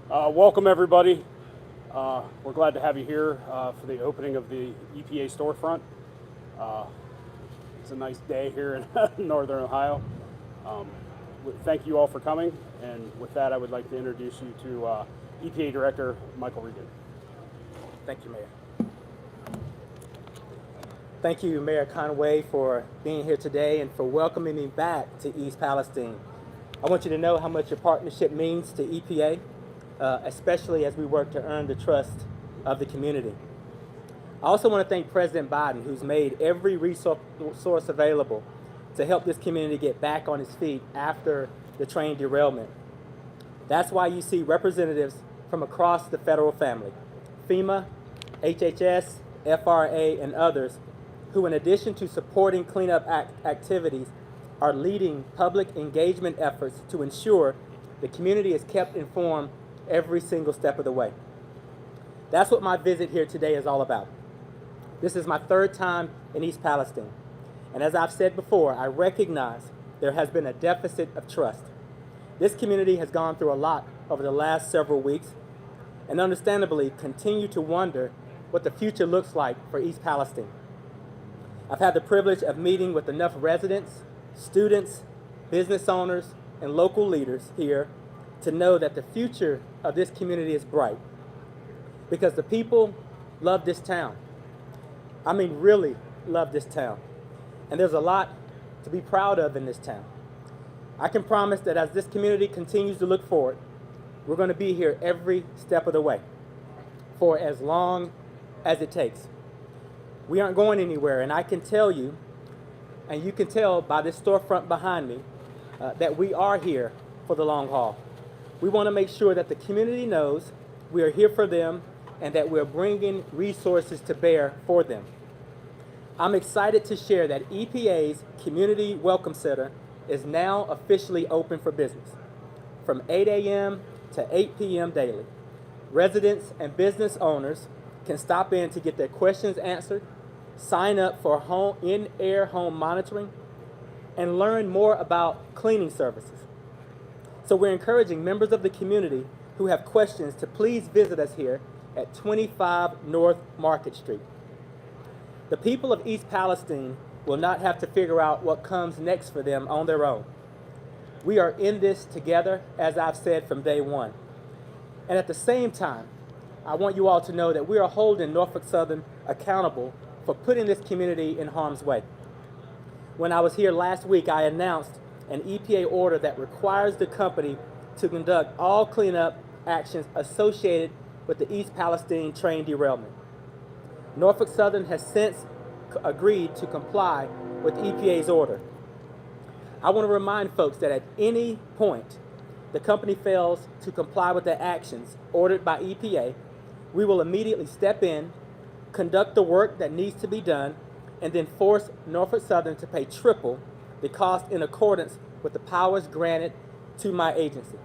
Welcome, everybody. We're glad to have you here for the opening of the EPA storefront. Uh, it's a nice day here in Northern Ohio. Um, Thank you all for coming. And with that, I would like to introduce you to EPA Director Michael Regan. Thank you, Mayor. Thank you, Mayor Conway, for being here today and for welcoming me back to East Palestine. I want you to know how much your partnership means to EPA, especially as we work to earn the trust of the community. I also want to thank President Biden, who's made every resource available to help this community get back on its feet after the train derailment. That's why you see representatives from across the federal family, FEMA, HHS, FRA, and others, who in addition to supporting cleanup activities, are leading public engagement efforts to ensure the community is kept informed every single step of the way. That's what my visit here today is all about. This is my third time in East Palestine, and as I've said before, I recognize there has been a deficit of trust. This community has gone through a lot over the last several weeks, and understandably continue to wonder what the future looks like for East Palestine. I've had the privilege of meeting with enough residents, students, business owners, and local leaders here to know that the future of this community is bright, because the people love this town. I mean, really love this town. And there's a lot to be proud of in this town. I can promise that as this community continues to look forward, we're going to be here every step of the way for as long as it takes. We aren't going anywhere, and I can tell you, and you can tell by this storefront behind me, that we are here for the long haul. We want to make sure that the community knows we are here for them and that we're bringing resources to bear for them. I'm excited to share that EPA's Community Welcome Center is now officially open for business from 8 a.m. to 8 p.m. daily. Residents and business owners can stop in to get their questions answered, sign up for in-air home monitoring, and learn more about cleaning services. So we're encouraging members of the community who have questions to please visit us here at 25 North Market Street. The people of East Palestine will not have to figure out what comes next for them on their own. We are in this together, as I've said from day one. And at the same time, I want you all to know that we are holding Norfolk Southern accountable for putting this community in harm's way. When I was here last week, I announced an EPA order that requires the company to conduct all cleanup actions associated with the East Palestine train derailment. Norfolk Southern has since agreed to comply with EPA's order. I want to remind folks that at any point the company fails to comply with the actions ordered by EPA, we will immediately step in, conduct the work that needs to be done, and then force Norfolk Southern to pay triple the cost in accordance with the powers granted to my agency.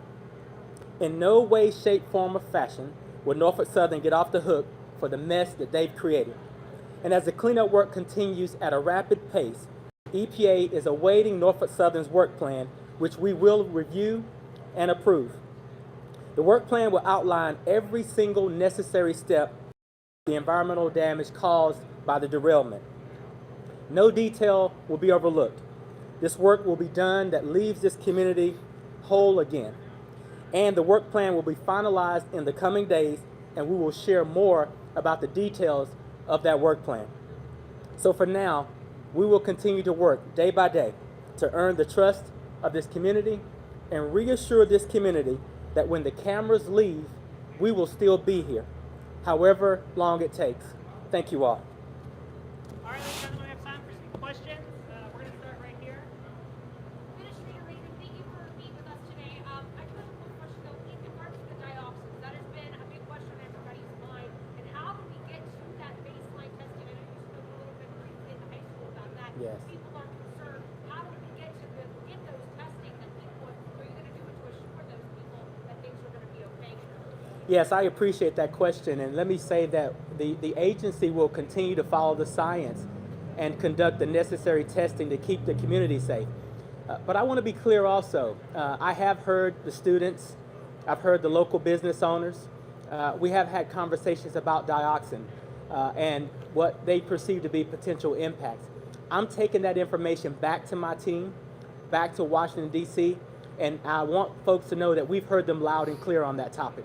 In no way, shape, form, or fashion will Norfolk Southern get off the hook for the mess that they've created. And as the cleanup work continues at a rapid pace, EPA is awaiting Norfolk Southern's work plan, which we will review and approve. The work plan will outline every single necessary step of the environmental damage caused by the derailment. No detail will be overlooked. This work will be done that leaves this community whole again. And the work plan will be finalized in the coming days, and we will share more about the details of that work plan. So for now, we will continue to work day by day to earn the trust of this community and reassure this community that when the cameras leave, we will still be here, however long it takes. Thank you all. All right, ladies and gentlemen, we have time for some questions. We're going to start right here. Administrator Reagan, thank you for being with us today. I do have a quick question though. In regards to the dioxins, that has been a big question on everybody's mind. And how do we get to that baseline testing? I know you spoke a little bit briefly in the high school about that. Yes. People are concerned. How do we get to get those testing that people are you going to do it to assure those people that things are going to be okay? Yes, I appreciate that question, and let me say that the agency will continue to follow the science and conduct the necessary testing to keep the community safe. But I want to be clear also. I have heard the students I've heard the local business owners. We have had conversations about dioxin and what they perceive to be potential impacts. I'm taking that information back to my team, back to Washington, D.C., and I want folks to know that we've heard them loud and clear on that topic.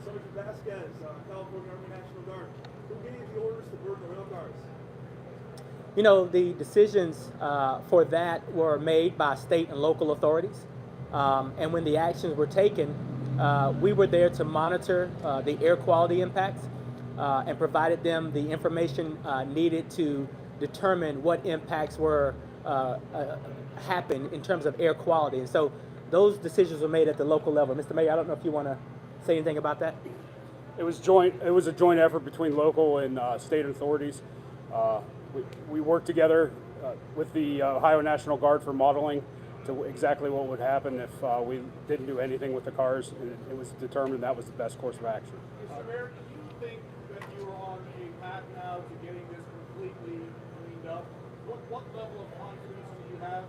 Sergeant Vasquez, California Army National Guard. Who gave the orders to burn the rail cars? You know, the decisions for that were made by state and local authorities. And when the actions were taken, we were there to monitor the air quality impacts and provided them the information needed to determine what impacts were happen in terms of air quality. And so those decisions were made at the local level. Mr. Mayor, I don't know if you want to say anything about that. It was joint. It was a joint effort between local and state authorities. We worked together with the Ohio National Guard for modeling to exactly what would happen if we didn't do anything with the cars, and it was determined that was the best course of action. Mr. Mayor, do you think that you're on a path now to getting this completely cleaned up? What level of confidence do you have?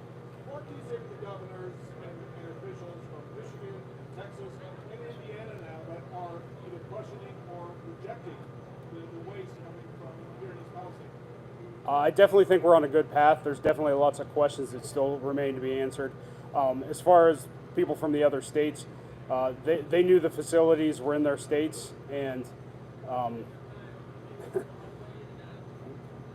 What do you say to the governors and officials from Michigan, Texas, and Indiana now that are either questioning or rejecting the waste coming from here in East Palestine? I definitely think we're on a good path. There's definitely lots of questions that still remain to be answered. As far as people from the other states, they knew the facilities were in their states, and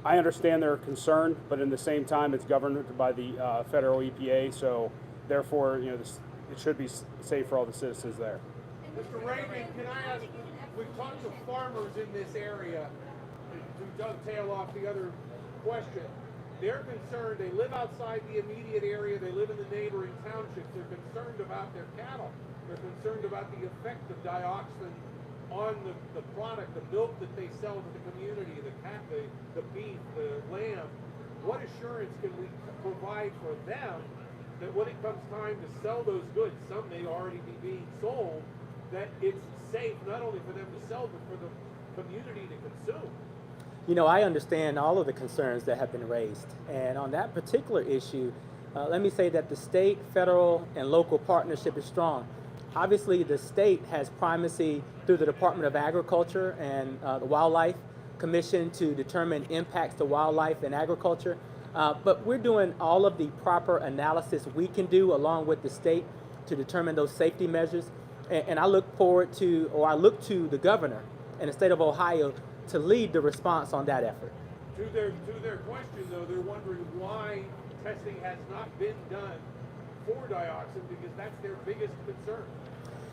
I understand their concern, but in the same time, it's governed by the federal EPA, so therefore, you know, it should be safe for all the citizens there. Mr. Reagan, can I ask, we've talked to farmers in this area to dovetail off the other question. They're concerned, they live outside the immediate area, they live in the neighboring townships, they're concerned about their cattle, they're concerned about the effect of dioxin on the product, the milk that they sell to the community, the beef, the lamb. What assurance can we provide for them that when it comes time to sell those goods, some may already be being sold, that it's safe not only for them to sell, but for the community to consume? You know, I understand all of the concerns that have been raised. And on that particular issue, let me say that the state, federal, and local partnership is strong. Obviously, the state has primacy through the Department of Agriculture and the Wildlife Commission to determine impacts to wildlife and agriculture. But we're doing all of the proper analysis we can do along with the state to determine those safety measures. And I look forward to, or I look to the governor in the state of Ohio to lead the response on that effort. To their question, though, they're wondering why testing has not been done for dioxin, because that's their biggest concern.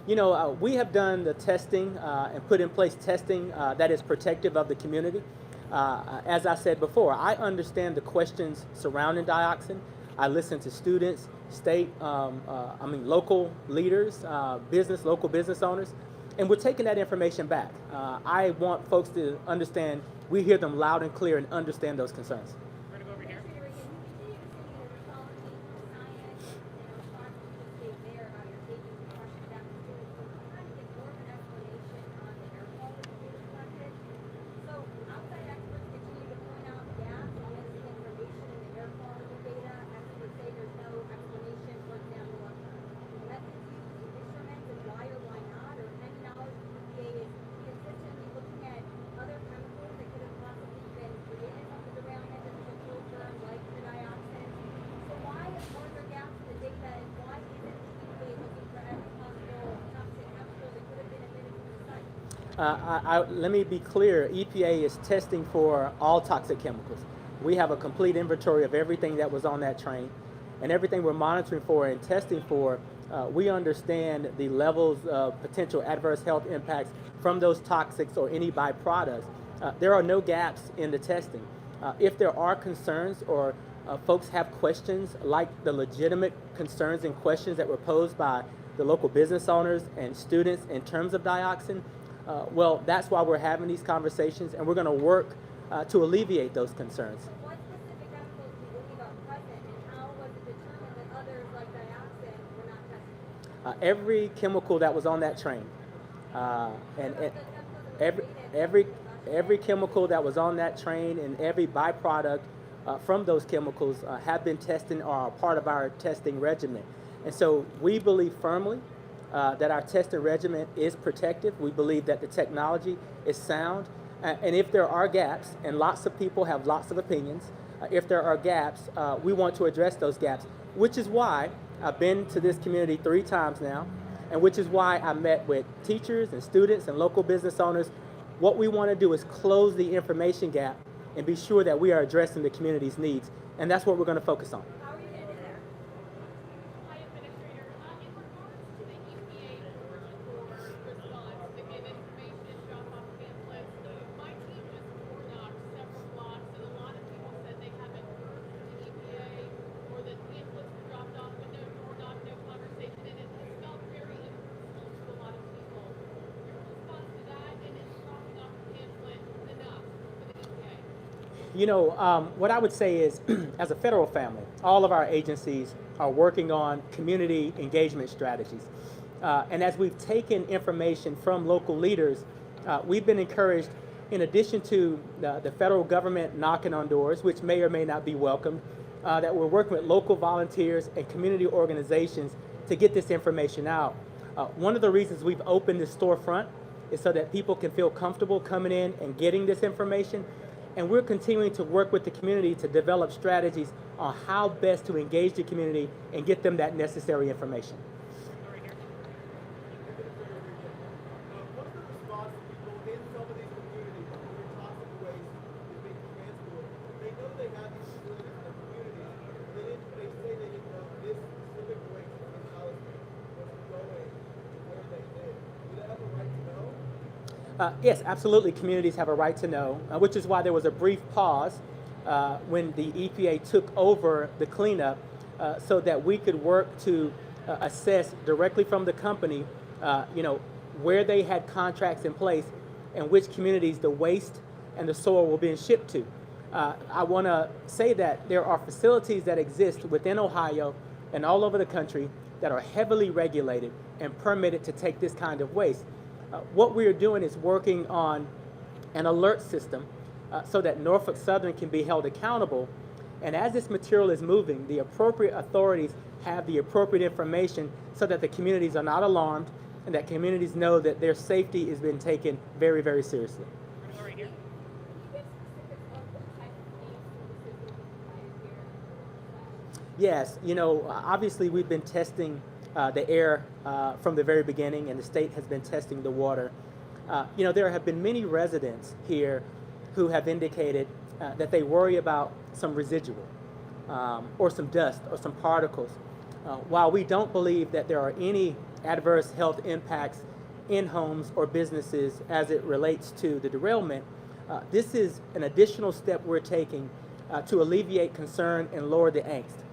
You know, we have done the testing and put in place testing that is protective of the community. As I said before, I understand the questions surrounding dioxin. I listen to students, local leaders, local business owners, and we're taking that information back. I want folks to understand we hear them loud and clear and understand those concerns. We're going to go over here. Let me be clear, EPA is testing for all toxic chemicals. We have a complete inventory of everything that was on that train, and everything we're monitoring for and testing for, we understand the levels of potential adverse health impacts from those toxics or any byproducts. There are no gaps in the testing. If there are concerns or folks have questions like the legitimate concerns and questions that were posed by the local business owners and students in terms of dioxin, well, that's why we're having these conversations, and we're going to work to alleviate those concerns. What specific chemicals do you believe are present, and how was it determined that others like dioxin were not tested? Every chemical that was on that train, and every chemical that was on that train and every byproduct from those chemicals have been tested or are part of our testing regimen. And so we believe firmly that our testing regimen is protective. We believe that the technology is sound. And if there are gaps, and lots of people have lots of opinions, if there are gaps, we want to address those gaps, which is why I've been to this community 3 times now, and which is why I met with teachers and students and local business owners. What we want to do is close the information gap and be sure that we are addressing the community's needs, and that's what we're going to focus on. How are you gonna do that? Hi, Administrator. In regards to the EPA response to give information, drop off pamphlets, my team just knocked several blocks, and a lot of people said they haven't heard from the EPA or that pamphlets were dropped off, but no door knock, no conversation, and it has felt very impersonal to a lot of people. Your response to that, and is dropping off a pamphlet enough for the EPA? You know, what I would say is, as a federal family, all of our agencies are working on community engagement strategies. And as we've taken information from local leaders, we've been encouraged, in addition to the federal government knocking on doors, which may or may not be welcomed, that we're working with local volunteers and community organizations to get this information out. One of the reasons we've opened this storefront is so that people can feel comfortable coming in and getting this information. And we're continuing to work with the community to develop strategies on how best to engage the community and get them that necessary information. What's the response of people in some of these communities where toxic waste is being transported? They know they have these facilities in their communities, and then they say they didn't know this specific waste in Palestine was going to where they live. Do they have a right to know? Yes, absolutely. Communities have a right to know, which is why there was a brief pause when the EPA took over the cleanup so that we could work to assess directly from the company, where they had contracts in place and which communities the waste and the soil were being shipped to. I want to say that there are facilities that exist within Ohio and all over the country that are heavily regulated and permitted to take this kind of waste. What we are doing is working on an alert system so that Norfolk Southern can be held accountable. And as this material is moving, the appropriate authorities have the appropriate information so that the communities are not alarmed and that communities know that their safety is being taken very, very seriously. We're gonna go right here. Yes, obviously we've been testing the air from the very beginning, and the state has been testing the water. There have been many residents here who have indicated that they worry about some residual or some dust or some particles. While we don't believe that there are any adverse health impacts in homes or businesses as it relates to the derailment, this is an additional step we're taking to alleviate concern and lower the angst.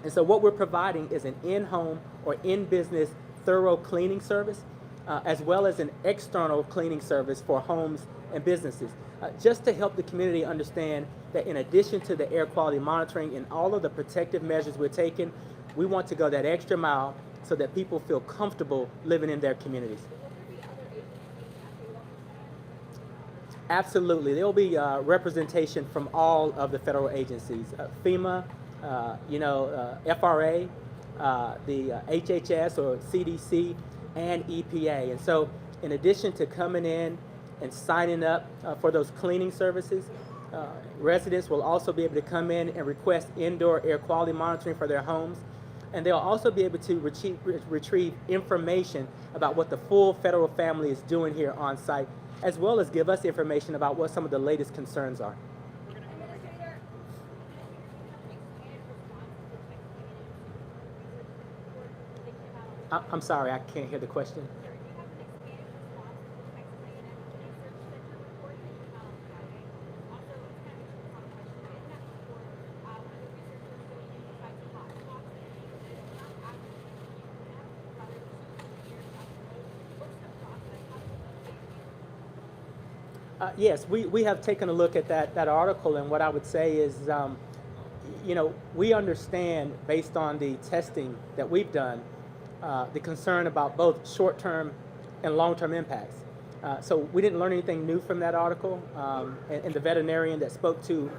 And so what we're providing is an in-home or in-business thorough cleaning service, as well as an external cleaning service for homes and businesses, just to help the community understand that in addition to the air quality monitoring and all of the protective measures we're taking, we want to go that extra mile so that people feel comfortable living in their communities. Absolutely. There will be representation from all of the federal agencies, FEMA, FRA, the HHS or CDC, and EPA. And so in addition to coming in and signing up for those cleaning services, residents will also be able to come in and request indoor air quality monitoring for their homes. And they'll also be able to retrieve information about what the full federal family is doing here on site, as well as give us information about what some of the latest concerns are. I'm sorry, I can't hear the question. Yes, we have taken a look at that article, and what I would say is, we understand, based on the testing that we've done, the concern about both short-term and long-term impacts. So we didn't learn anything new from that article and the veterinarian that spoke to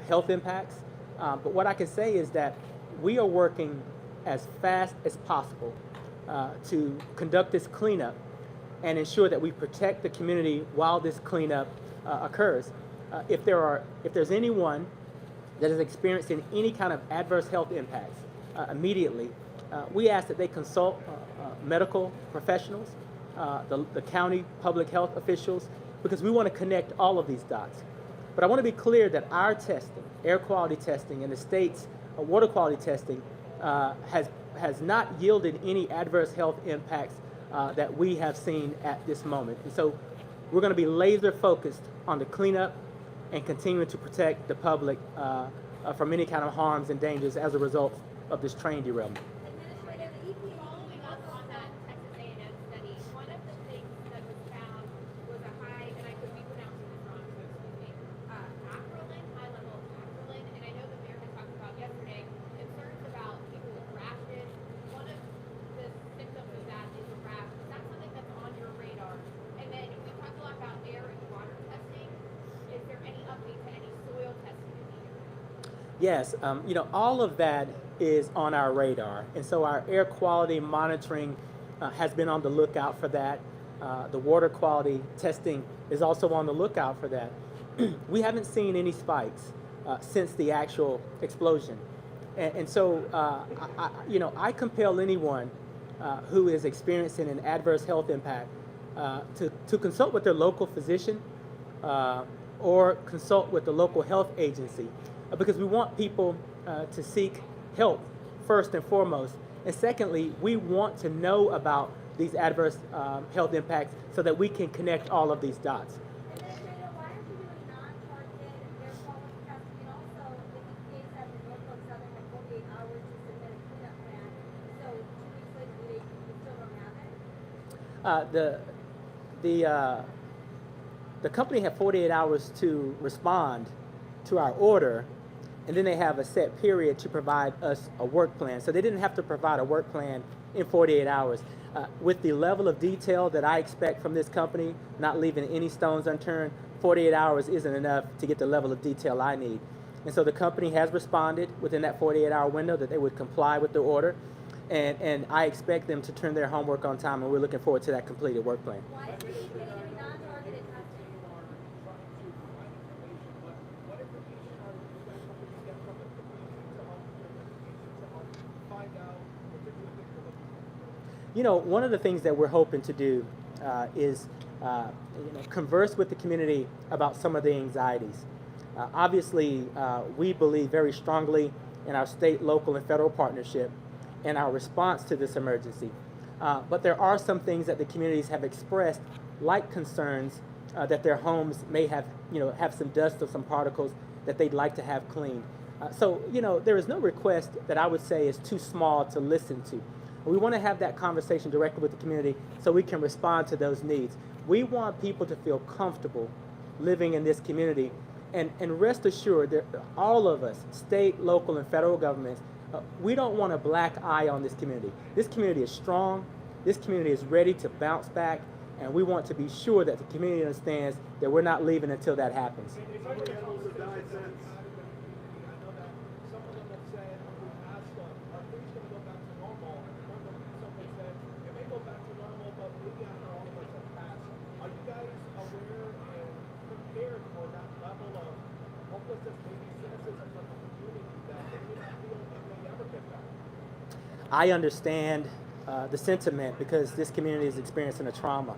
health impacts. But what I can say is that we are working as fast as possible to conduct this cleanup and ensure that we protect the community while this cleanup occurs. If there's anyone that is experiencing any kind of adverse health impacts immediately, we ask that they consult medical professionals, the county public health officials, because we want to connect all of these dots. But I want to be clear that our testing, air quality testing, and the state's water quality testing has not yielded any adverse health impacts that we have seen at this moment. And so we're going to be laser focused on the cleanup and continuing to protect the public from any kind of harms and dangers as a result of this train derailment. Administrator, the EPA following up on that Texas A&M study, one of the things that was found was a high, and I could be pronouncing this wrong, so excuse me, acrolein, high level of acrolein, and I know the mayor had talked about yesterday concerns about people with rashes. One of the symptoms of that is a rash. Is that something that's on your radar? And then we talked a lot about air and water testing. Is there any update to any soil testing in the area? Yes, all of that is on our radar. And so our air quality monitoring has been on the lookout for that. The water quality testing is also on the lookout for that. We haven't seen any spikes since the actual explosion. And so, I compel anyone who is experiencing an adverse health impact to consult with their local physician or consult with the local health agency, because we want people to seek help first and foremost. And secondly, we want to know about these adverse health impacts so that we can connect all of these dots. Administrator, why are you doing non-targeted air quality testing? And also, the EPA said that Norfolk Southern had 48 hours to submit a cleanup plan. So 2 weeks later, you still don't have it? The company had 48 hours to respond to our order, and then they have a set period to provide us a work plan. So they didn't have to provide a work plan in 48 hours. With the level of detail that I expect from this company, not leaving any stones unturned, 48 hours isn't enough to get the level of detail I need. And so the company has responded within that 48-hour window that they would comply with the order, and I expect them to turn their homework on time, and we're looking forward to that completed work plan. Why is the EPA doing non-targeted testing? What information are you guys hoping to get from the community to help your investigation, to help find out particular things you're looking for? One of the things that we're hoping to do is converse with the community about some of the anxieties. Obviously, we believe very strongly in our state, local, and federal partnership and our response to this emergency. But there are some things that the communities have expressed, like concerns that their homes may have some dust or some particles that they'd like to have cleaned. So there is no request that I would say is too small to listen to. We want to have that conversation directly with the community so we can respond to those needs. We want people to feel comfortable living in this community, and rest assured that all of us, state, local, and federal governments, we don't want a black eye on this community. This community is strong, this community is ready to bounce back, and we want to be sure that the community understands that we're not leaving until that happens. I know that some of them have said, we asked them, are things going to go back to normal? And one of them, somebody said, it may go back to normal, but maybe after all of us have passed. Are you guys aware and prepared for that level of hopelessness, maybe cynicism from the community that they may not feel it may ever get back? I understand the sentiment because this community is experiencing a trauma.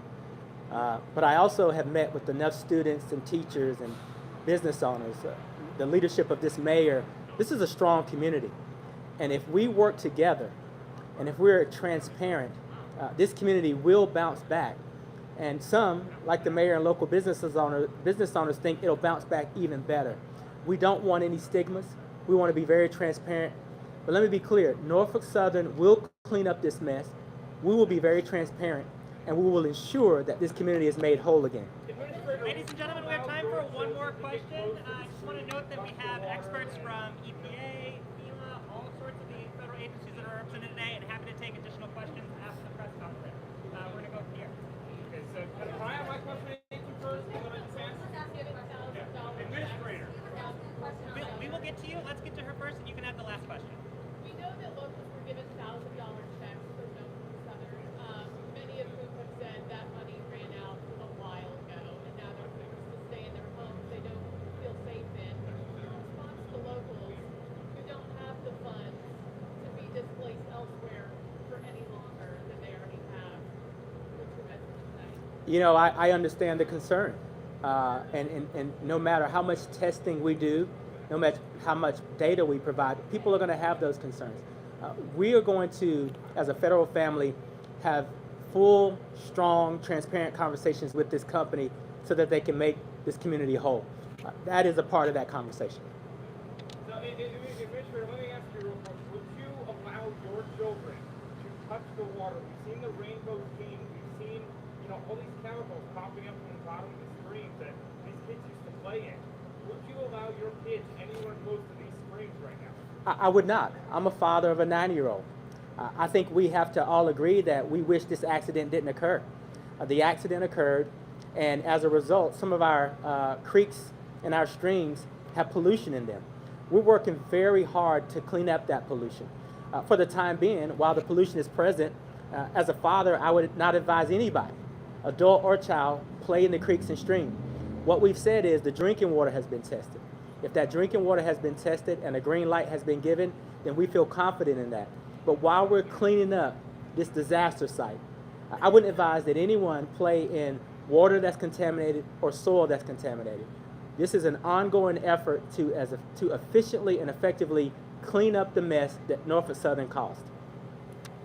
But I also have met with enough students and teachers and business owners, the leadership of this mayor. This is a strong community. And if we work together and if we're transparent, this community will bounce back. And some, like the mayor and local business owners think it'll bounce back even better. We don't want any stigmas. We want to be very transparent. But let me be clear, Norfolk Southern will clean up this mess. We will be very transparent, and we will ensure that this community is made whole again. Ladies and gentlemen, we have time for one more question. I just want to note that we have experts from EPA, FEMA, all sorts of the federal agencies that are represented today, and happy to take additional questions after the press conference. We're going to go here. Okay, so can I have my question answered first? And then I just answer? Administrator. We will get to you. Let's get to her first, and you can have the last question. We know that locals were given $1,000 checks for Norfolk Southern You know, I understand the concern. And no matter how much testing we do, no matter how much data we provide, people are going to have those concerns. We are going to, as a federal family, have full, strong, transparent conversations with this company so that they can make this community whole. That is a part of that conversation. So, Administrator, let me ask you real quick. Would you allow your children to touch the water? We've seen the rainbow king. We've seen, all these chemicals popping up from the bottom of the streams that these kids used to play in. Would you allow your kids anywhere close to these springs right now? I would not. I'm a father of a 9-year-old. I think we have to all agree that we wish this accident didn't occur. The accident occurred, and as a result, some of our creeks and our streams have pollution in them. We're working very hard to clean up that pollution. For the time being, while the pollution is present, as a father, I would not advise anybody, adult or child, play in the creeks and streams. What we've said is the drinking water has been tested. If that drinking water has been tested and a green light has been given, then we feel confident in that. But while we're cleaning up this disaster site, I wouldn't advise that anyone play in water that's contaminated or soil that's contaminated. This is an ongoing effort to efficiently and effectively clean up the mess that Norfolk Southern caused.